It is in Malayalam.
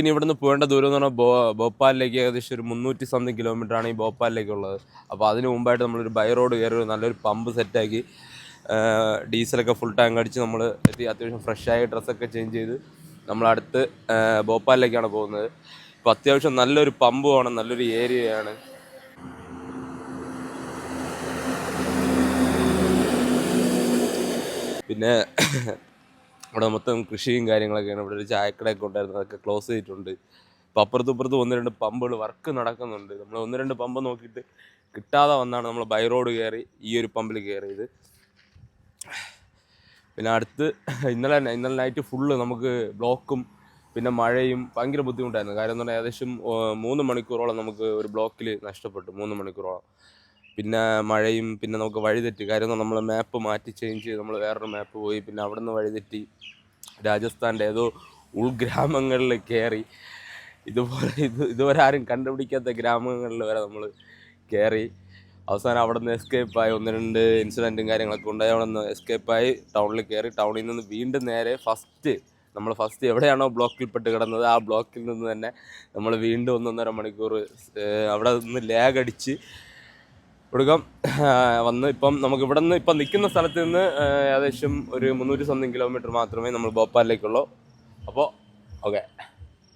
ഇനി ഇവിടുന്ന് പോകേണ്ട ദൂരം എന്ന് പറഞ്ഞാൽ ഭോപ്പാലിലേക്ക് ഏകദേശം ഒരു 300 സംതിങ് കിലോമീറ്ററാണ് ഈ ഭോപ്പാലിലേക്കുള്ളത്. അപ്പോൾ അതിന് മുമ്പായിട്ട് നമ്മളൊരു ബൈ റോഡ് കയറി നല്ലൊരു പമ്പ് സെറ്റാക്കി ഡീസലൊക്കെ ഫുൾ ടാങ്ക് അടിച്ച് നമ്മൾ എത്തി. അത്യാവശ്യം ഫ്രഷായി ഡ്രസ്സൊക്കെ ചേഞ്ച് ചെയ്ത് നമ്മളടുത്ത് ഭോപ്പാലിലേക്കാണ് പോകുന്നത്. ഇപ്പോൾ അത്യാവശ്യം നല്ലൊരു പമ്പുമാണ്, നല്ലൊരു ഏരിയയാണ്. പിന്നെ ഇവിടെ മൊത്തം കൃഷിയും കാര്യങ്ങളൊക്കെയാണ്. ഇവിടെ ഒരു ചായക്കടയൊക്കെ ഉണ്ടായിരുന്നു, അതൊക്കെ ക്ലോസ് ചെയ്തിട്ടുണ്ട്. ഇപ്പോൾ അപ്പുറത്തും 1-2 പമ്പുകൾ വർക്ക് നടക്കുന്നുണ്ട്. നമ്മൾ 1-2 പമ്പ് നോക്കിയിട്ട് കിട്ടാതെ വന്നാണ് നമ്മൾ ബൈ റോഡ് കയറി ഈ ഒരു പമ്പിൽ കയറിയത്. പിന്നെ അടുത്ത് ഇന്നലെ നൈറ്റ് ഫുള്ള് നമുക്ക് ബ്ലോക്കും പിന്നെ മഴയും ഭയങ്കര ബുദ്ധിമുട്ടായിരുന്നു. കാര്യം എന്ന് പറഞ്ഞാൽ ഏകദേശം 3 മണിക്കൂറോളം നമുക്ക് ഒരു ബ്ലോക്കിൽ നഷ്ടപ്പെട്ടു, 3 മണിക്കൂറോളം. പിന്നെ മഴയും പിന്നെ നമുക്ക് വഴിതെറ്റി. കാര്യം നമ്മൾ മാപ്പ് മാറ്റി ചേഞ്ച് ചെയ്ത് നമ്മൾ വേറൊരു മാപ്പ് പോയി. പിന്നെ അവിടെ നിന്ന് വഴിതെറ്റി രാജസ്ഥാൻ്റെ ഏതോ ഉൾഗ്രാമങ്ങളിൽ കയറി. ഇതുവരെ ആരും കണ്ടുപിടിക്കാത്ത ഗ്രാമങ്ങളിൽ വരെ നമ്മൾ കയറി. അവസാനം അവിടെ നിന്ന് എസ്കേപ്പായി. 1-2 ഇൻസിഡൻറ്റും കാര്യങ്ങളൊക്കെ ഉണ്ടായി. അവിടെ നിന്ന് എസ്കേപ്പായി ടൗണിൽ കയറി. ടൗണിൽ നിന്ന് വീണ്ടും നേരെ നമ്മൾ ഫസ്റ്റ് എവിടെയാണോ ബ്ലോക്കിൽപ്പെട്ട് കിടന്നത് ആ ബ്ലോക്കിൽ നിന്ന് തന്നെ നമ്മൾ വീണ്ടും 1-1.5 മണിക്കൂർ അവിടെ നിന്ന് ലാഗ് അടിച്ച് ഒടുക്കം വന്ന് ഇപ്പം നമുക്ക് ഇവിടെ നിന്ന് ഇപ്പം നിൽക്കുന്ന സ്ഥലത്ത് നിന്ന് ഏകദേശം ഒരു 300 സംതിങ് കിലോമീറ്റർ മാത്രമേ നമ്മൾ ഭോപ്പാലിലേക്കുള്ളൂ. അപ്പോൾ ഓക്കെ.